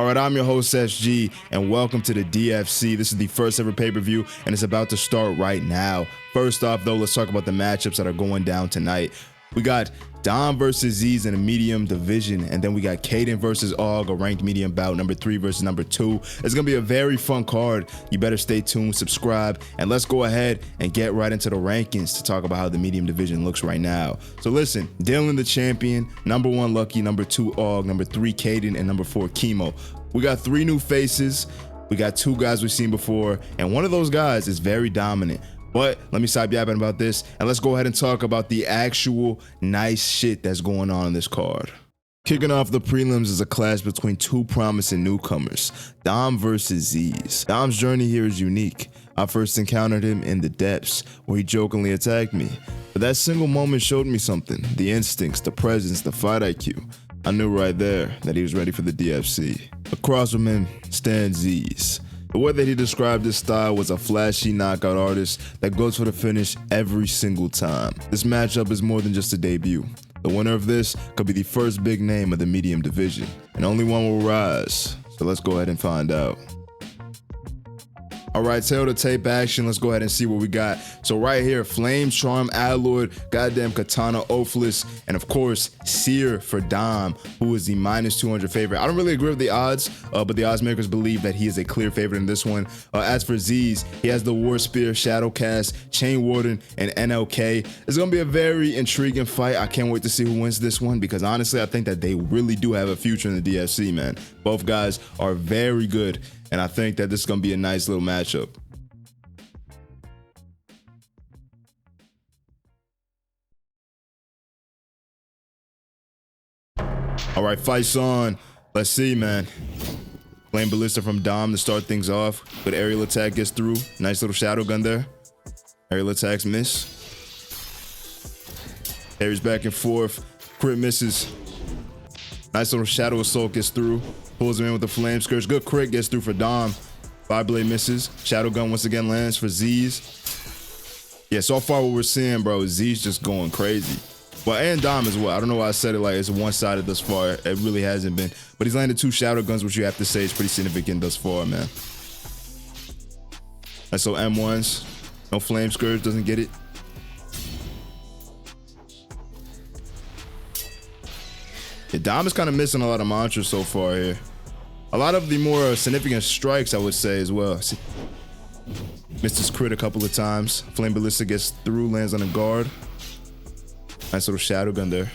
All right, I'm your host, SG, and welcome to the DFC. This is the first ever pay-per-view, and it's about to start right now. First off, though, let's talk about the matchups that are going down tonight. We got Dom versus Z's in a medium division, and then we got Kaiden versus Og, a ranked medium bout, number 3 versus number 2. It's gonna be a very fun card. You better stay tuned, subscribe, and let's go ahead and get right into the rankings to talk about how the medium division looks right now. So listen, Dylan the champion, number 1 Lucky, number 2 Og, number 3 Kaiden, and number 4 Chemo. We got 3 new faces. We got 2 guys we've seen before, and one of those guys is very dominant. But let me stop yapping about this, and let's go ahead and talk about the actual nice shit that's going on in this card. Kicking off the prelims is a clash between 2 promising newcomers, Dom versus Z's. Dom's journey here is unique. I first encountered him in the depths, where he jokingly attacked me. But that single moment showed me something, the instincts, the presence, the fight IQ. I knew right there that he was ready for the DFC. Across from him stands Z's. The way that he described his style was a flashy knockout artist that goes for the finish every single time. This matchup is more than just a debut. The winner of this could be the first big name of the medium division, and only one will rise. So let's go ahead and find out. All right, tail to tape action. Let's go ahead and see what we got. So right here, Flame, Charm, Alloyed, goddamn Katana, Oathless, and of course, Seer for Dom, who is the -200 favorite. I don't really agree with the odds, but the odds makers believe that he is a clear favorite in this one. As for Z's, he has the War Spear, Shadowcast, Chain Warden, and NLK. It's gonna be a very intriguing fight. I can't wait to see who wins this one, because honestly, I think that they really do have a future in the DFC, man. Both guys are very good, and I think that this is gonna be a nice little matchup. All right, fights on. Let's see, man. Flame Ballista from Dom to start things off. Good aerial attack gets through. Nice little shadow gun there. Aerial attacks miss. Parries back and forth. Crit misses. Nice little shadow assault gets through. Pulls him in with the flame scourge. Good crit gets through for Dom. 5-blade misses. Shadow gun once again lands for Z's. Yeah, so far what we're seeing, bro, Z's just going crazy. Well, and Dom as well. I don't know why I said it like it's one-sided thus far. It really hasn't been. But he's landed 2 shadow guns, which you have to say is pretty significant thus far, man. And so M1s. No flame scourge, doesn't get it. Yeah, Dom is kind of missing a lot of mantras so far here. A lot of the more significant strikes, I would say, as well. See, missed his crit a couple of times. Flame Ballista gets through, lands on a guard. Nice little shadow gun there.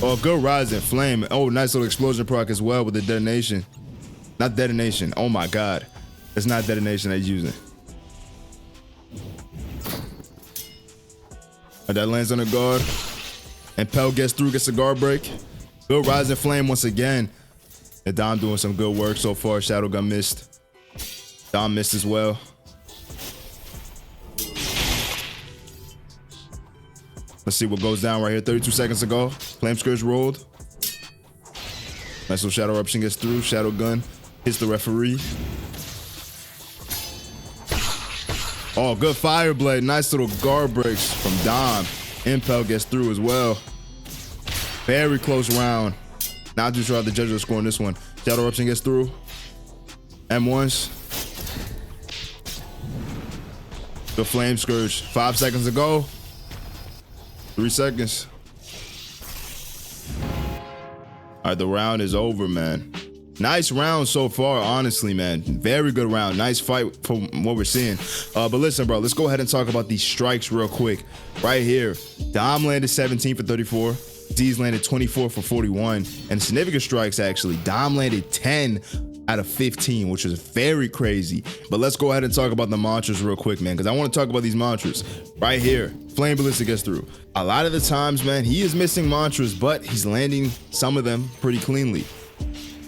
Oh, good rising flame. Oh, nice little explosion proc as well with the detonation. Not detonation. Oh my god. It's not detonation that he's using. That lands on a guard. And Pel gets through, gets a guard break. Good rising flame once again. And Dom doing some good work so far. Shadow gun missed. Dom missed as well. Let's see what goes down right here. 32 seconds ago. Flame Scourge rolled. Nice little Shadow Eruption gets through. Shadow gun hits the referee. Oh, good Fire Blade. Nice little guard breaks from Dom. Impel gets through as well. Very close round. Not too sure how the judges are scoring this one. Shadow Eruption gets through. M1s. The Flame Scourge. 5 seconds ago. 3 seconds. All right, the round is over, man. Nice round so far, honestly, man. Very good round. Nice fight from what we're seeing. But listen, bro, let's go ahead and talk about these strikes real quick. Right here, Dom landed 17 for 34. Z's landed 24 for 41. And significant strikes, actually. Dom landed 10 out of 15, which is very crazy. But let's go ahead and talk about the mantras real quick, man, because I want to talk about these mantras. Right here, Flame Ballista gets through. A lot of the times, man, he is missing mantras, but he's landing some of them pretty cleanly.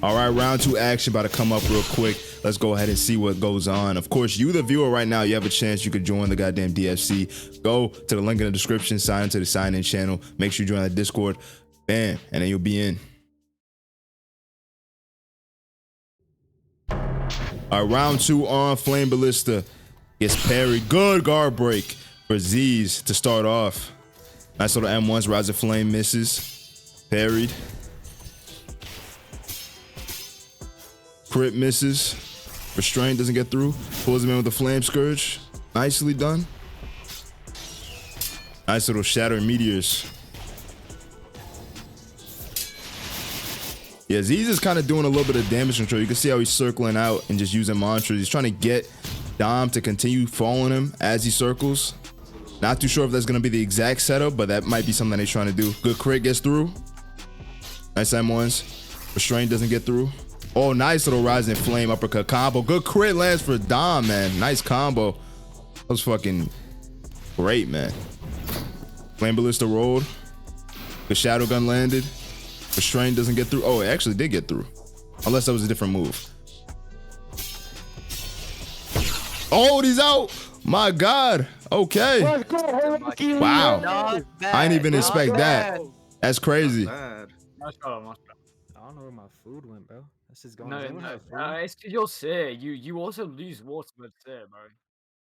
All right, round 2 action about to come up real quick. Let's go ahead and see what goes on. Of course, you, the viewer right now, you have a chance. You could join the goddamn DFC. Go to the link in the description, sign into the sign-in channel. Make sure you join the Discord. Bam, and then you'll be in. All right, round 2 on. Flame Ballista gets parried. Good guard break for Z's to start off. Nice little M1s. Rise of Flame misses. Parried. Crit misses. Restraint doesn't get through. Pulls him in with the flame scourge. Nicely done. Nice little shatter meteors. Yeah, Z's is kind of doing a little bit of damage control. You can see how he's circling out and just using mantras. He's trying to get Dom to continue following him as he circles. Not too sure if that's going to be the exact setup, but that might be something he's trying to do. Good crit gets through. Nice M1s. Restraint doesn't get through. Oh, nice little rising flame uppercut combo. Good crit lands for Dom, man. Nice combo. That was fucking great, man. Flame Ballista rolled. The Shadow Gun landed. Restraint doesn't get through. Oh, it actually did get through. Unless that was a different move. Oh, he's out. My God. Okay. Wow. I didn't even expect that. That's crazy. I don't know where my food went, bro. This is going. No, it's because you're sick. You also lose water with sick, bro.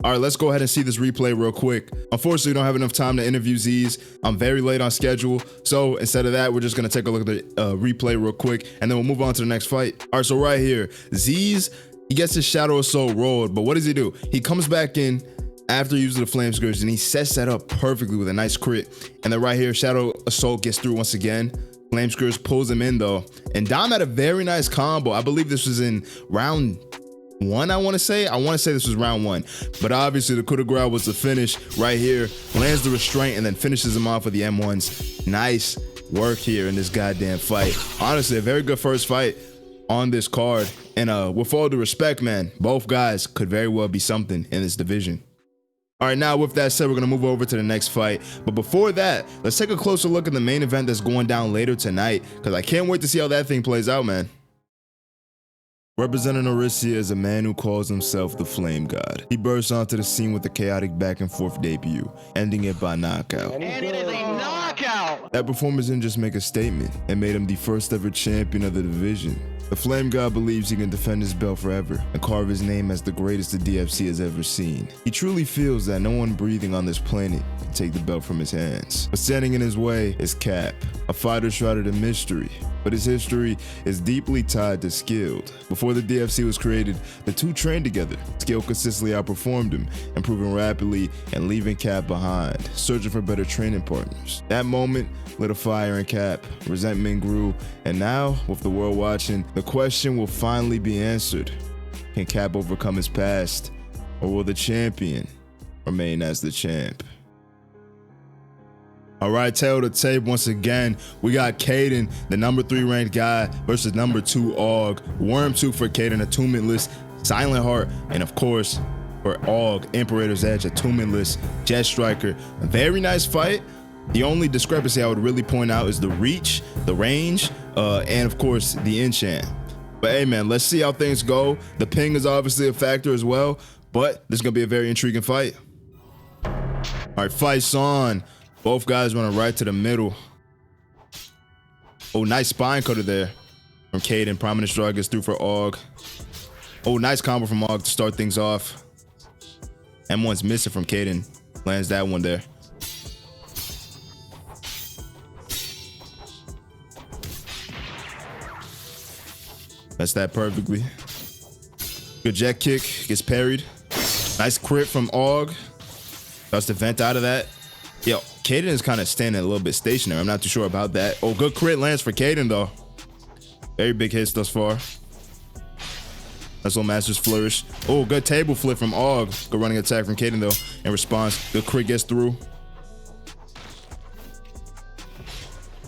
All right, let's go ahead and see this replay real quick. Unfortunately, we don't have enough time to interview Z's. I'm very late on schedule. So instead of that, we're just going to take a look at the replay real quick, and then we'll move on to the next fight. All right, so right here, Z's, he gets his Shadow Assault rolled, but what does he do? He comes back in after using the Flame Scourge, and he sets that up perfectly with a nice crit. And then right here, Shadow Assault gets through once again. Flame Scourge pulls him in though. And Dom had a very nice combo. I believe this was in round one, I want to say this was round one, but obviously the coup de grace was the finish right here. Lands the restraint and then finishes him off with the M1s. Nice work here in this goddamn fight. Honestly, a very good first fight on this card. And with all due respect, man, both guys could very well be something in this division. All right, now with that said, we're gonna move over to the next fight. But before that, let's take a closer look at the main event that's going down later tonight, because I can't wait to see how that thing plays out, man. Representing Orisia is a man who calls himself the Flame God. He bursts onto the scene with a chaotic back and forth debut, ending it by knockout. And it is a knockout! That performance didn't just make a statement, it made him the first ever champion of the division. The Flame God believes he can defend his belt forever and carve his name as the greatest the DFC has ever seen. He truly feels that no one breathing on this planet can take the belt from his hands. But standing in his way is Cap, a fighter shrouded in mystery, but his history is deeply tied to Skilled. Before the DFC was created, the two trained together. Skilled consistently outperformed him, improving rapidly and leaving Cap behind, searching for better training partners. That moment lit a fire in Cap, resentment grew, and now, with the world watching, the question will finally be answered. Can Cap overcome his past, or will the champion remain as the champ? All right, tail to tape once again. We got Kaiden, the number 3 ranked guy, versus number 2 AUG. Worm 2 for Kaiden, attunementless Silent Heart, and of course, for AUG, Imperator's Edge, attunementless Jet Striker. A very nice fight. The only discrepancy I would really point out is the reach, the range, and of course, the enchant. But hey, man, let's see how things go. The ping is obviously a factor as well, but this is going to be a very intriguing fight. All right, fight's on. Both guys running right to the middle. Oh, nice spine cutter there from Kaiden. Prominent draw gets through for AUG. Oh, nice combo from AUG to start things off. M1's missing from Kaiden. Lands that one there. That's that perfectly. Good jet kick, gets parried. Nice crit from AUG. That's the vent out of that. Yo, Kaiden is kind of standing a little bit stationary. I'm not too sure about that. Oh, good crit lands for Kaiden though. Very big hits thus far. Nice little Master's Flourish. Oh, good table flip from AUG. Good running attack from Kaiden though. In response, good crit gets through.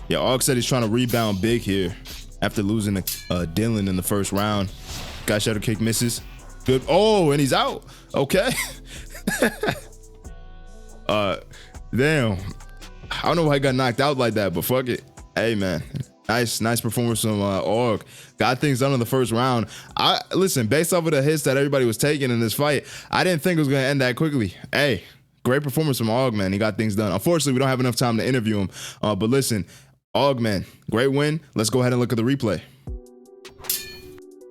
Yeah, AUG said he's trying to rebound big here after losing to Dylan in the first round. Guy shadow kick misses. Good. Oh, and he's out. Okay. Damn. I don't know why he got knocked out like that, but fuck it. Hey, man. Nice performance from AUG. Got things done in the first round. Listen, based off of the hits that everybody was taking in this fight, I didn't think it was going to end that quickly. Hey, great performance from AUG, man. He got things done. Unfortunately, we don't have enough time to interview him. But listen, AUG, man, great win. Let's go ahead and look at the replay.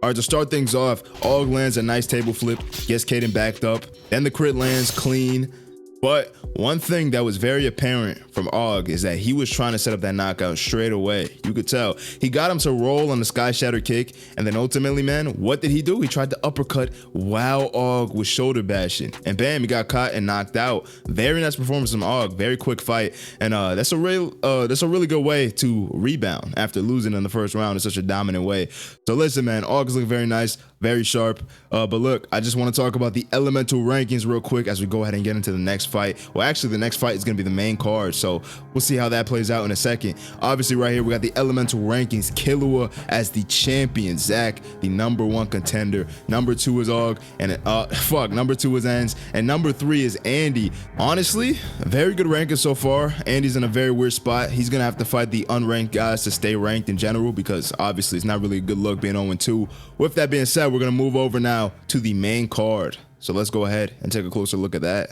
All right, to start things off, AUG lands a nice table flip, gets Kaiden backed up. Then the crit lands clean. But one thing that was very apparent from Og is that he was trying to set up that knockout straight away. You could tell. He got him to roll on the Sky Shatter kick, and then ultimately, man, what did he do? He tried to uppercut while Og was shoulder bashing. And bam, he got caught and knocked out. Very nice performance from Og. Very quick fight. And that's a really good way to rebound after losing in the first round in such a dominant way. So listen, man, Og is looking very nice, very sharp. But look, I just want to talk about the elemental rankings real quick as we go ahead and get into the next fight. Well, actually, the next fight is going to be the main card, so we'll see how that plays out in a second. Obviously, right here, we got the elemental rankings. Killua as the champion, Zach, the #1 contender. Number 2 is Og, and number 2 is Enz, and number 3 is Andy. Honestly, very good ranking so far. Andy's in a very weird spot. He's going to have to fight the unranked guys to stay ranked in general, because obviously it's not really a good look being 0-2. With that being said, we're going to move over now to the main card. So let's go ahead and take a closer look at that.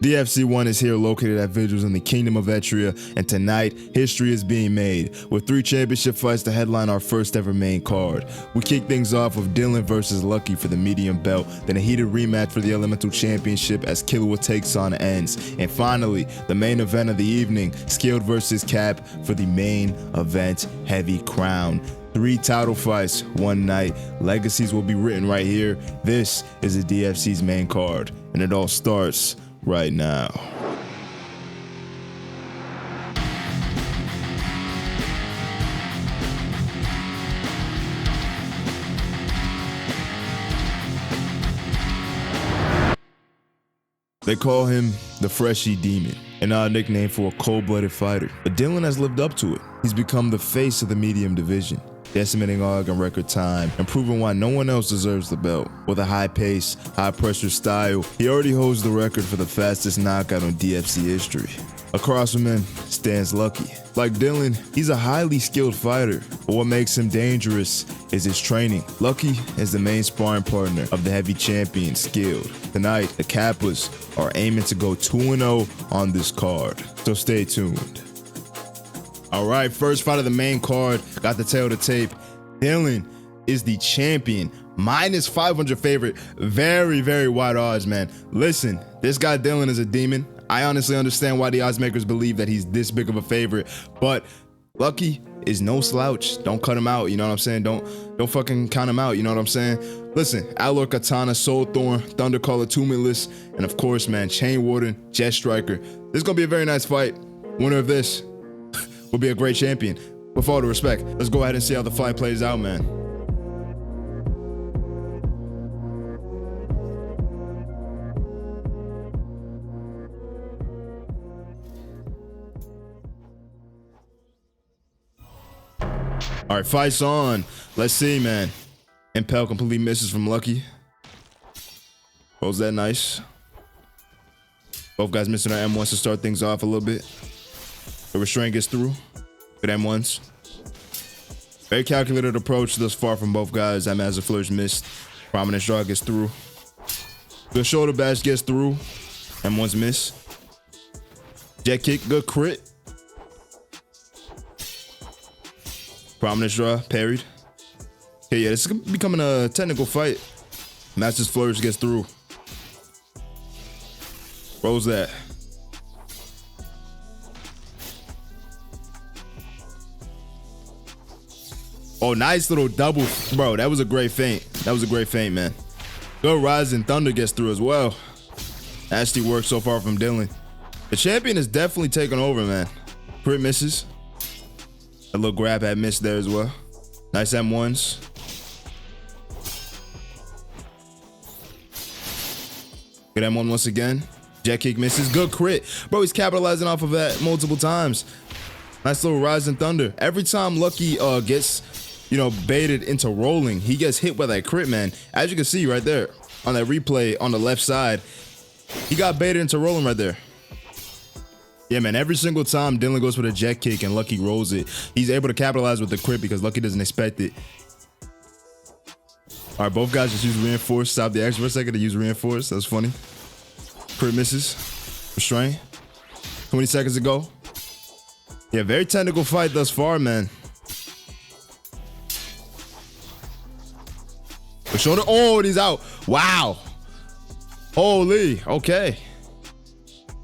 DFC 1 is here, located at Vigils in the Kingdom of Etria, and tonight, history is being made, with 3 championship fights to headline our first ever main card. We kick things off with Dylan versus Lucky for the medium belt, then a heated rematch for the Elemental Championship as Killua takes on Enz, and finally, the main event of the evening, Skilled versus Cap for the main event heavy crown. 3 title fights, 1 night. Legacies will be written right here. This is the DFC's main card, and it all starts right now. They call him the Freshy Demon, an odd nickname for a cold-blooded fighter, but Dylan has lived up to it. He's become the face of the medium division, decimating Og in record time and proving why no one else deserves the belt. With a high pace, high pressure style, he already holds the record for the fastest knockout in DFC history. Across from him stands Lucky. Like Dylan, he's a highly skilled fighter, but what makes him dangerous is his training. Lucky is the main sparring partner of the heavy champion, Skilled. Tonight, the Kappas are aiming to go 2-0 on this card, so stay tuned. All right, first fight of the main card, got the tail to tape. Dylan is the champion, -500 favorite. Very, very wide odds, man. Listen, this guy Dylan is a demon. I honestly understand why the odds makers believe that he's this big of a favorite, but Lucky is no slouch. Don't cut him out, you know what I'm saying? Don't fucking count him out, you know what I'm saying? Listen, Alor Katana, Soul Thorn, Thundercaller, Tumulus, and of course, man, Chain Warden, Jet Striker. This is gonna be a very nice fight. Winner of this will be a great champion. With all due respect, let's go ahead and see how the fight plays out, man. All right, fight's on. Let's see, man. Impel completely misses from Lucky. Was that nice? Both guys missing their M1s to start things off a little bit. The restraint gets through. Good M1s. Very calculated approach thus far from both guys. That Master Flourish missed. Prominent draw gets through. Good shoulder bash gets through. M1s miss. Jet kick, good crit. Prominent draw, parried. Okay, yeah, this is becoming a technical fight. Master's Flourish gets through. Rolls that. Oh, nice little double. Bro, that was a great feint. That was a great feint, man. Good Rising Thunder gets through as well. Nasty work so far from Dylan. The champion is definitely taking over, man. Crit misses. A little grab had missed there as well. Nice M1s. Good M1 once again. Jet kick misses. Good crit. Bro, he's capitalizing off of that multiple times. Nice little Rising Thunder. Every time Lucky gets, baited into rolling, he gets hit by that crit, man. As you can see right there on that replay on the left side, he got baited into rolling right there. Yeah, man, every single time Dylan goes for the jet kick and Lucky rolls it, he's able to capitalize with the crit because Lucky doesn't expect it. All right, both guys just use reinforce. Stop the action for a second to use reinforce. That was funny. Crit misses. Restrain. 20 seconds ago. Yeah, very technical fight thus far, man. The shoulder. Oh, and he's out. Wow. Holy. Okay.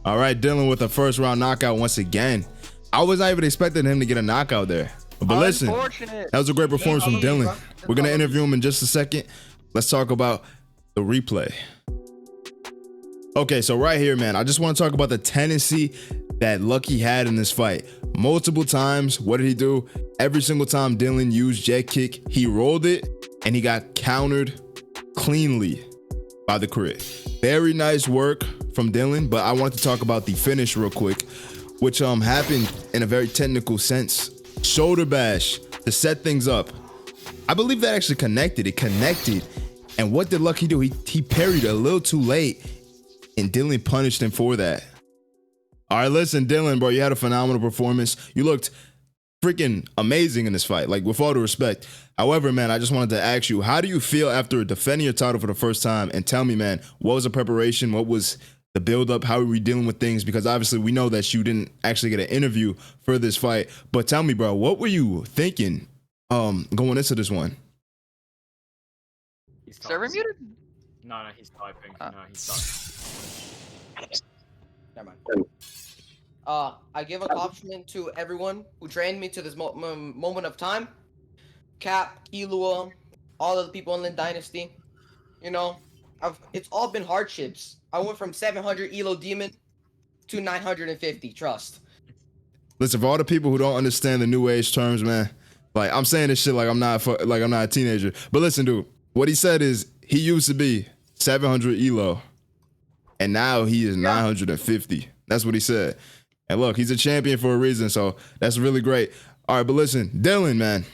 All right, Dylan with a first round knockout once again. I was not even expecting him to get a knockout there. But listen, Unfortunate. that was a great performance from Dylan. We're going to interview him in just a second. Let's talk about the replay. Okay, so right here, man, I just want to talk about the tendency that Lucky had in this fight. Multiple times, what did he do? Every single time Dylan used jet kick, he rolled it and he got countered cleanly by the crit. Very nice work from Dylan, but I want to talk about the finish real quick, which happened in a very technical sense. Shoulder bash to set things up. I believe that actually connected. It connected. And what did Lucky do? He parried a little too late, and Dylan punished him for that. All right, listen, Dylan, bro, you had a phenomenal performance. You looked freaking amazing in this fight, like with all due respect. However, man, I just wanted to ask you, how do you feel after defending your title for the first time? And tell me, man, what was the preparation? What was the build-up? How are we dealing with things? Because obviously we know that you didn't actually get an interview for this fight. But tell me, bro, what were you thinking going into this one? Server muted? No, he's typing. No, he's typing. Never mind. I give a compliment to everyone who trained me to this moment of time. Cap, Kilua, all of the people in the dynasty. You know, it's all been hardships. I went from 700 Elo Demon to 950. Trust. Listen, for all the people who don't understand the new age terms, man, like I'm saying this shit like I'm not a teenager. But listen, dude, what he said is he used to be 700 Elo, and now he is 950. That's what he said. And look, he's a champion for a reason, so that's really great. All right, but listen, Dylan, man,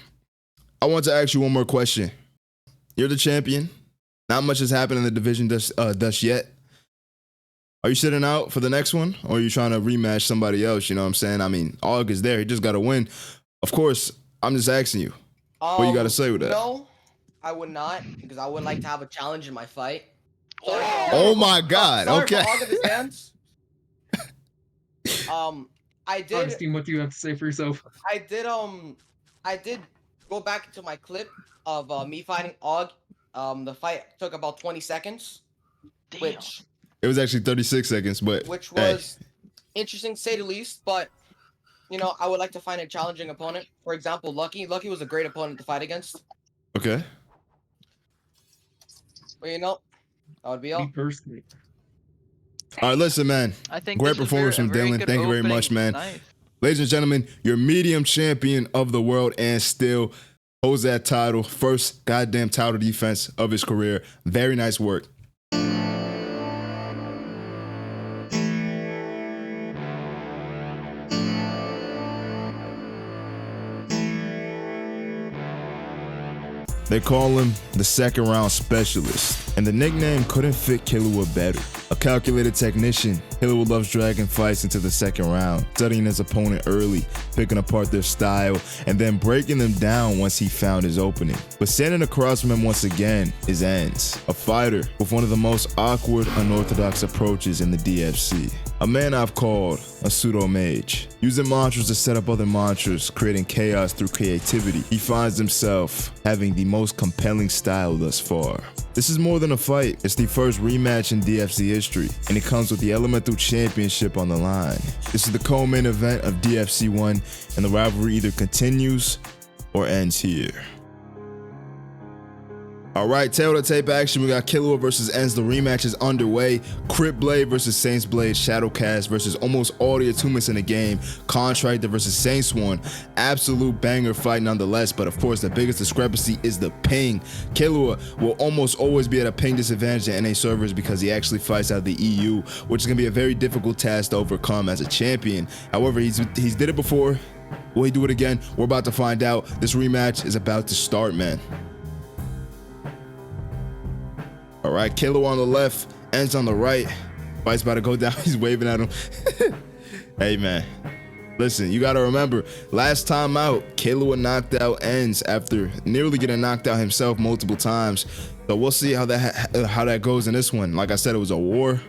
I want to ask you one more question. You're the champion. Not much has happened in the division thus yet. Are you sitting out for the next one, or are you trying to rematch somebody else? You know what I'm saying? I mean, Og is there. He just got to win. Of course, I'm just asking you. What you got to say with that? No, I would not, because I would like to have a challenge in my fight. Sorry, Oh my God. sorry Okay. for Og of his hands. I did. Augustine, what do you have to say for yourself? I did go back to my clip of me fighting Og. The fight took about 20 seconds, which It was actually 36 seconds, but was interesting to say the least. But you know, I would like to find a challenging opponent. For example, Lucky. Lucky was a great opponent to fight against. okay. But you know, that would be all. Me personally. All right, listen, man. I think Great this was performance a from very Dylan. good Thank you very much, opening man. night. Ladies and gentlemen, your medium champion of the world and still holds that title. First goddamn title defense of his career. Very nice work. They call him the second round specialist, and the nickname couldn't fit Kilua better. A calculated technician, Kilua loves dragging fights into the second round, studying his opponent early, picking apart their style, and then breaking them down once he found his opening. But standing across from him once again is Enz, a fighter with one of the most awkward, unorthodox approaches in the DFC. A man I've called a pseudo-mage. Using mantras to set up other mantras, creating chaos through creativity, he finds himself having the most compelling style thus far. This is more than a fight, it's the first rematch in DFC history, and it comes with the Elemental Championship on the line. This is the co-main event of DFC 1, and the rivalry either continues or ends here. All right, tail to tape action. We got Kilua versus Enz. The rematch is underway. Crypt Blade versus Saints Blade. Shadowcast versus almost all the attunements in the game. Contractor versus Saints One. Absolute banger fight nonetheless, but of course the biggest discrepancy is the ping. Kilua will almost always be at a ping disadvantage in NA servers because he actually fights out of the EU, which is going to be a very difficult task to overcome as a champion. However, he's did it before. Will he do it again? We're about to find out. This rematch is about to start, man. All right, Kilua on the left, Enz on the right. Fight's about to go down. He's waving at him. Hey, man. Listen, you got to remember, last time out, Kilua knocked out Enz after nearly getting knocked out himself multiple times. So we'll see how that goes in this one. Like I said, it was a war.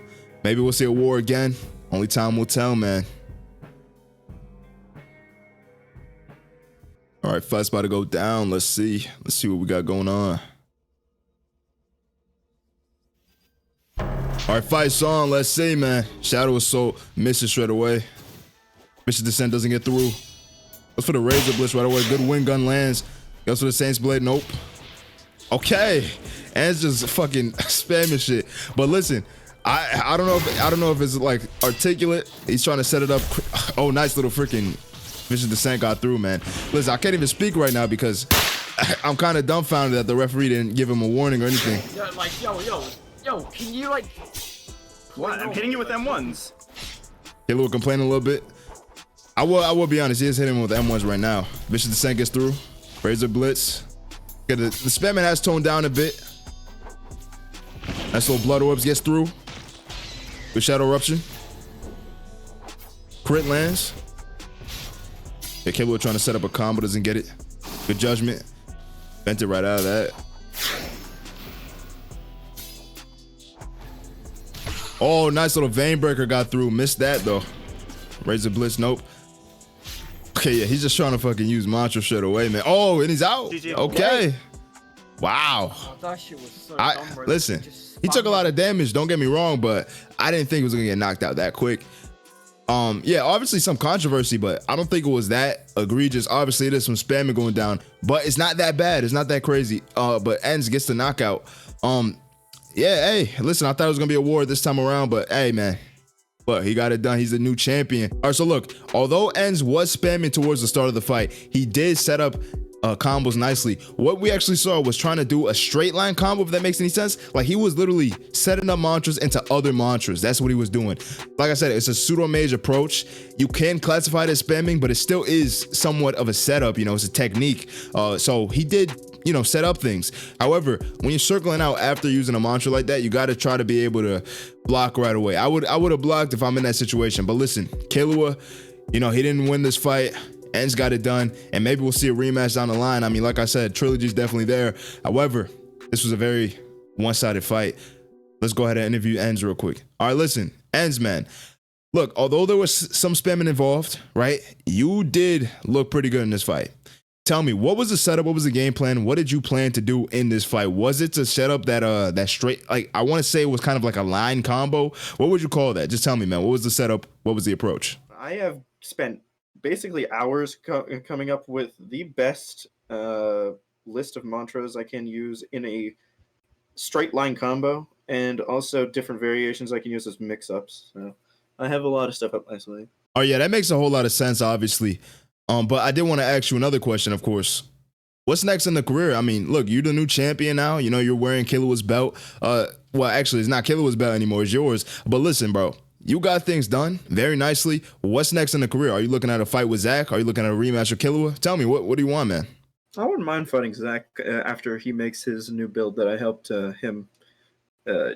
Maybe we'll see a war again. Only time will tell, man. All right, fight's about to go down. Let's see. Let's see what we got going on. All right, fight's on. Let's see, man. Shadow Assault misses straight away. Vicious Descent doesn't get through. Goes for the Razor Blitz right away. Good wind gun lands. Goes for the Saint's Blade. Nope. Okay. And it's just fucking spamming shit. But listen, I don't know if it's like articulate. He's trying to set it up. Oh, nice little freaking Vicious Descent got through, man. Listen, I can't even speak right now because I'm kind of dumbfounded that the referee didn't give him a warning or anything. Yeah, like, yo, can you like? What? I'm hitting you with M1s. Killua complaining a little bit. I will be honest, he is hitting him with M1s right now. Vicious Descent gets through. Razor Blitz. Okay, the spamming has toned down a bit. Nice little Blood Orbs gets through. With Shadow Eruption. Crit lands. Yeah, Killua trying to set up a combo, doesn't get it. Good judgment. Bent it right out of that. Oh, nice little Vein Breaker got through. Missed that though. Razor Blitz, nope. Okay, yeah, he's just trying to fucking use mantra straight away, man. Oh, and he's out. Okay. Wow. Oh, that shit was so dumb, bro. Listen, he took a lot of damage, don't get me wrong, but I didn't think he was gonna get knocked out that quick. Yeah, obviously some controversy, but I don't think it was that egregious. Obviously, there's some spamming going down, but it's not that bad. It's not that crazy. But Ends gets the knockout. Yeah, hey, listen, I thought it was gonna be a war this time around, but hey, man. But he got it done. He's the new champion. All right, so look, although Ends was spamming towards the start of the fight, he did set up combos nicely. What we actually saw was trying to do a straight line combo, if that makes any sense. Like he was literally setting up mantras into other mantras. That's what he was doing. Like I said, it's a pseudo mage approach. You can classify it as spamming, but it still is somewhat of a setup, you know, it's a technique. So he did, you know, set up things. However, when you're circling out after using a mantra like that, you got to try to be able to block right away. I would have blocked if I'm in that situation. But listen, Killua, you know, he didn't win this fight. Ends got it done, and maybe we'll see a rematch down the line. I mean, like I said, trilogy's definitely there. However, this was a very one-sided fight. Let's go ahead and interview Ends real quick. All right, listen, Ends, man. Look, although there was some spamming involved, right? You did look pretty good in this fight. Tell me, what was the setup? What was the game plan? What did you plan to do in this fight? Was it to set up that straight, like I want to say it was kind of like a line combo? What would you call that? Just tell me, man. What was the setup? What was the approach? I have spent basically hours coming up with the best list of mantras I can use in a straight line combo, and also different variations I can use as mix-ups. So I have a lot of stuff up my sleeve. Oh yeah, that makes a whole lot of sense, obviously. But I did want to ask you another question, of course. What's next in the career? I mean, look, you're the new champion now. You know, you're wearing Killua's belt. Well, actually, it's not Killua's belt anymore. It's yours. But listen, bro. You got things done very nicely. What's next in the career? Are you looking at a fight with Zach? Are you looking at a rematch with Killua? Tell me, what do you want, man? I wouldn't mind fighting Zach after he makes his new build that I helped him,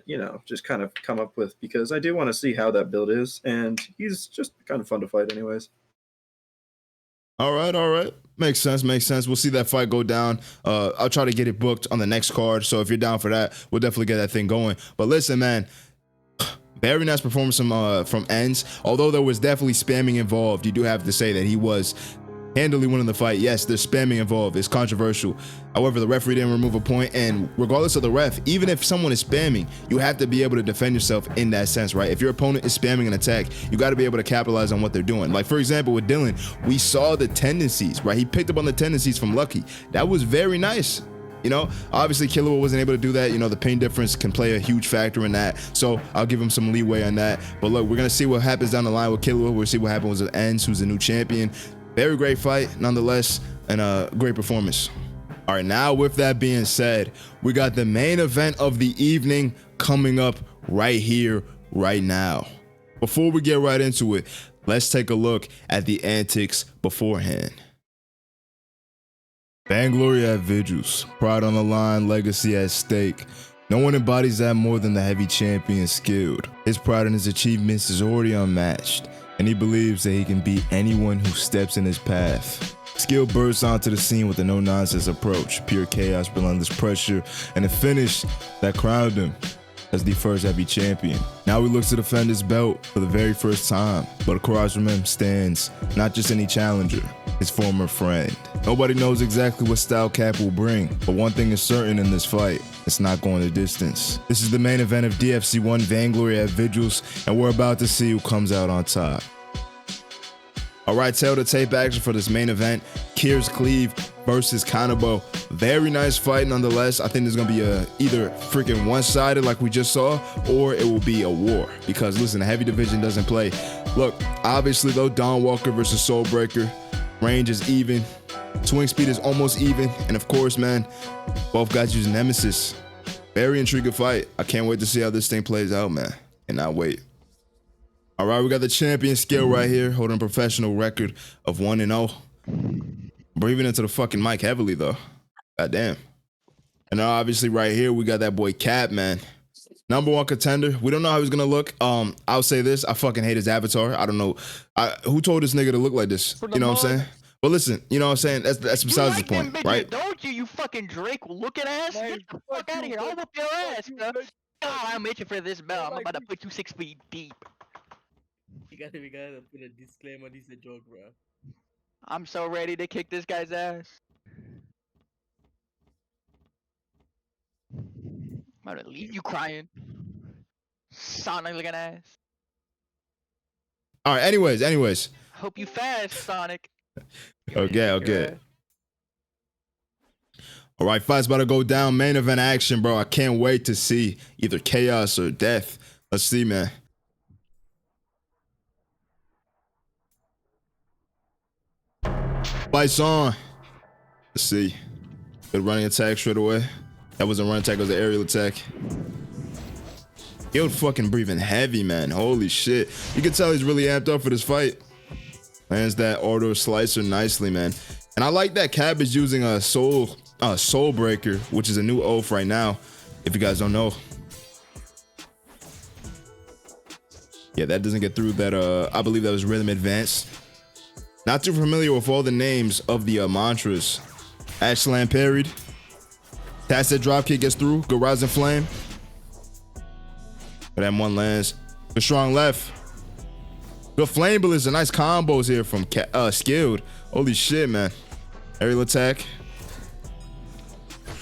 you know, just kind of come up with, because I do want to see how that build is, and he's just kind of fun to fight anyways. All right. Makes sense. We'll see that fight go down. I'll try to get it booked on the next card, so if you're down for that, we'll definitely get that thing going. But listen, man. Very nice performance from Ends. Although there was definitely spamming involved, you do have to say that he was handily winning the fight. Yes, there's spamming involved. It's controversial. However, the referee didn't remove a point, and regardless of the ref, even if someone is spamming, you have to be able to defend yourself in that sense, right? If your opponent is spamming an attack, you got to be able to capitalize on what they're doing. Like, for example, with Dylan, we saw the tendencies, right? He picked up on the tendencies from Lucky. That was very nice. You know, obviously Killua wasn't able to do that. You know, the pain difference can play a huge factor in that. So I'll give him some leeway on that. But look, we're going to see what happens down the line with Killua. We'll see what happens with Ends, who's the new champion. Very great fight, nonetheless, and a great performance. All right, now with that being said, we got the main event of the evening coming up right here, right now. Before we get right into it, let's take a look at the antics beforehand. Vainglory at Vigils, pride on the line, legacy at stake. No one embodies that more than the heavy champion Skilled. His pride in his achievements is already unmatched, and he believes that he can beat anyone who steps in his path. Skilled bursts onto the scene with a no-nonsense approach, pure chaos, relentless pressure, and a finish that crowned him as the first heavy champion. Now he looks to defend his belt for the very first time, but across from him stands not just any challenger, his former friend. Nobody knows exactly what style Cap will bring, but one thing is certain in this fight, it's not going the distance. This is the main event of DFC 1 Vainglory at Vigils, and we're about to see who comes out on top. All right, tail to tape action for this main event. Kiers Cleave versus Kanabo. Very nice fight nonetheless. I think there's gonna be either freaking one-sided like we just saw, or it will be a war. Because listen, the heavy division doesn't play. Look, obviously though, Don Walker versus Soulbreaker. Range is even. Swing speed is almost even. And of course, man, both guys use Nemesis. Very intriguing fight. I can't wait to see how this thing plays out, man. Cannot wait. All right, we got the champion skill right here, holding a professional record of 1-0. Breathing into the fucking mic heavily, though. Goddamn. And now, obviously, right here, we got that boy Cap, man. #1 contender. We don't know how he's gonna look. I'll say this: I fucking hate his avatar. I don't know who told this nigga to look like this. You know what I'm saying? But listen, you know what I'm saying? That's besides the point, right? Don't you fucking Drake looking ass? Get the fuck out of here! I'll whoop your ass, bro. God, I'm itching for this belt. I'm about to put you 6 feet deep. We gotta put a disclaimer. This is a joke, bro. I'm so ready to kick this guy's ass. I'm about to leave you crying. Sonic looking ass. All right. Anyways. Hope you fast, Sonic. Okay. All right, fight's about to go down. Main event action, bro. I can't wait to see either chaos or death. Let's see, man. Fight's on. Let's see. Good running attack straight away. That wasn't a run attack, it was an aerial attack. Yo, fucking breathing heavy, man. Holy shit. You can tell he's really amped up for this fight. Lands that auto slicer nicely, man. And I like that Cap is using a soul breaker, which is a new oath right now, if you guys don't know. Yeah, that doesn't get through that. I believe that was rhythm advanced. Not too familiar with all the names of the mantras. Ash slam parried. That's that drop kick gets through. Good rising flame. But M1 lands. Good strong left. Good flame bullets and nice combos here from Skilled. Holy shit, man. Aerial attack.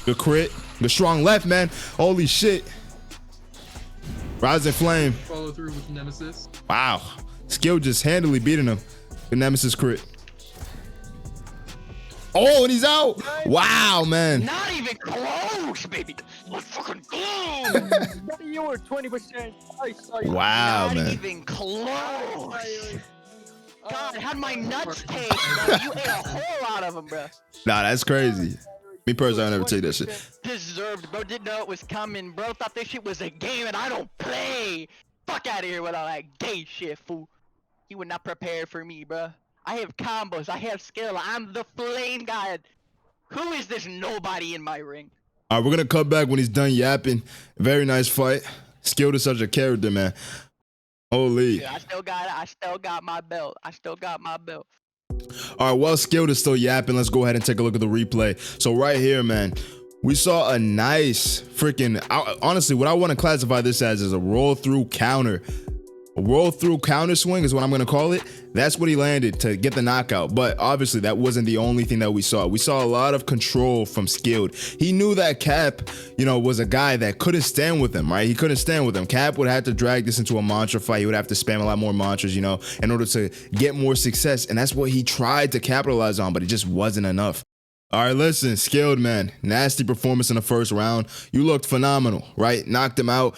Good crit. Good strong left, man. Holy shit. Rising flame. Follow through with Nemesis. Wow. Skilled just handily beating him. Good Nemesis crit. Oh, and he's out. Wow, man. Not even close, baby. Let's fucking go. You were 20%. Wow, Not man. even close. God, how'd my nuts taste, bro? You ate a whole lot of them, bro. Nah, that's crazy. Me personally, I never take that shit. Deserved, bro. Didn't know it was coming, bro. Thought this shit was a game and I don't play. Fuck out of here with all that gay shit, fool. You were not prepared for me, bro. I have combos. I have skill. I'm the flame god. Who is this nobody in my ring? All right, we're going to cut back when he's done yapping. Very nice fight. Skilled is such a character, man. Holy. Yeah, I still got my belt. All right, while Skilled is still yapping, let's go ahead and take a look at the replay. So right here, man, we saw a nice freaking, honestly, what I want to classify this as is a roll through counter. A roll through counter swing is what I'm going to call it. That's what he landed to get the knockout. But obviously that wasn't the only thing that we saw. We saw a lot of control from Skilled. He knew that Cap, was a guy that couldn't stand with him, right? He couldn't stand with him. Cap would have to drag this into a mantra fight. He would have to spam a lot more mantras, in order to get more success. And that's what he tried to capitalize on, but it just wasn't enough. All right, listen, Skilled, man. Nasty performance in the first round. You looked phenomenal, right? Knocked him out.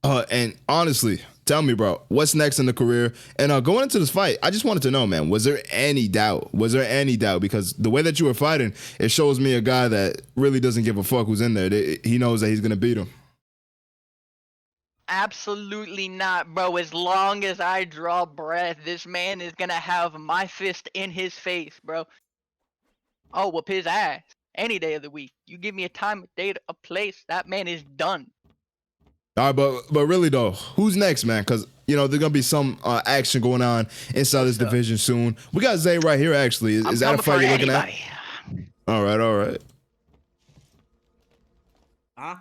And honestly, tell me, bro, what's next in the career? And going into this fight, I just wanted to know, man, was there any doubt? Because the way that you were fighting, it shows me a guy that really doesn't give a fuck who's in there. He knows that he's going to beat him. Absolutely not, bro. As long as I draw breath, this man is gonna have my fist in his face, bro. Oh, whoop his ass. Any day of the week. You give me a time, a date, a place, that man is done. All right, but really though, who's next, man? Because there's gonna be some action going on inside this division soon. We got Zay right here. Actually, is that a fight you're looking at? All right. Huh?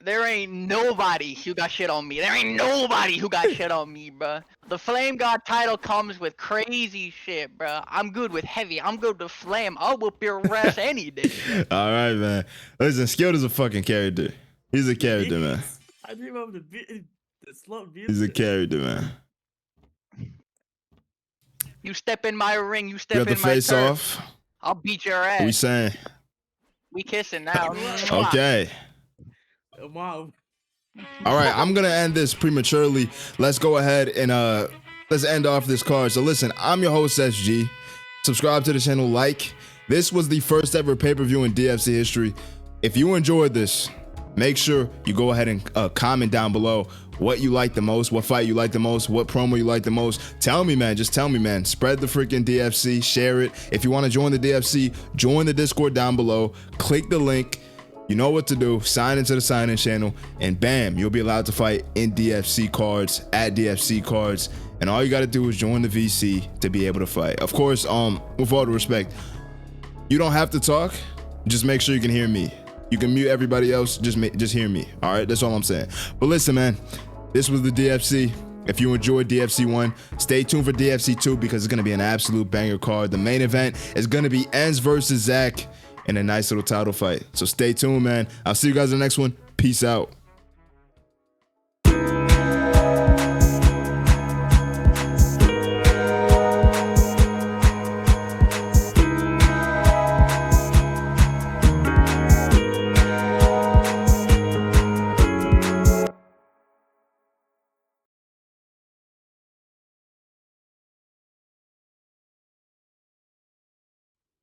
There ain't nobody who got shit on me. There ain't nobody who got shit on me, bruh. The Flame God title comes with crazy shit, bruh. I'm good with heavy. I'm good with flame. I'll whoop your ass any day. All right, man. Listen, Skilled is a fucking character. He's a character, man. I dream of the slot view. He's a character, man. You step in my ring, you You step got the in my face turf. off. I'll beat your What we ass. saying? We kissing now. Okay. Wow. All right, I'm gonna end this prematurely. Let's go ahead and let's end off this card. So listen, I'm your host SG. Subscribe to the channel, like. This was the first ever pay-per-view in DFC history. If you enjoyed this, make sure you go ahead and comment down below what you like the most, what fight you like the most, what promo you like the most. Tell me, man. Just tell me, man. Spread the freaking DFC, share it. If you want to join the DFC, join the Discord down below. Click the link. You know what to do. Sign into the sign-in channel, and bam, you'll be allowed to fight in DFC cards at DFC cards. And all you got to do is join the VC to be able to fight. Of course, with all due respect, you don't have to talk. Just make sure you can hear me. You can mute everybody else. Just hear me. All right, that's all I'm saying. But listen, man, this was the DFC. If you enjoyed DFC 1, stay tuned for DFC 2 because it's gonna be an absolute banger card. The main event is gonna be Enz versus Zach in a nice little title fight. So stay tuned, man. I'll see you guys in the next one. Peace out.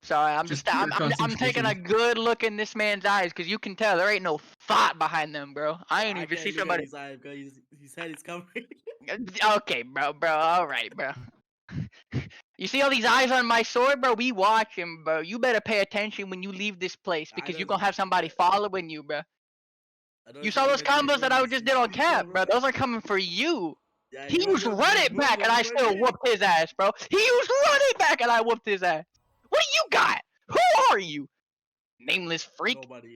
Sorry, I'm Just just I'm pure I'm taking a concentration. good look in this man's eyes because you can tell there ain't no thought behind them, bro. I ain't even see somebody. His eye, bro. His head is covering. Okay, bro, all right, bro. You see all these eyes on my sword, bro? We watching, bro. You better pay attention when you leave this place because you're gonna have somebody following you, bro. You saw those combos that I just did on Cap, bro. Those are coming for you. Yeah, He used run it back and I still whooped his ass, bro. He used run it back and I whooped his ass. What do you got? Who are you? Nameless freak. Nobody.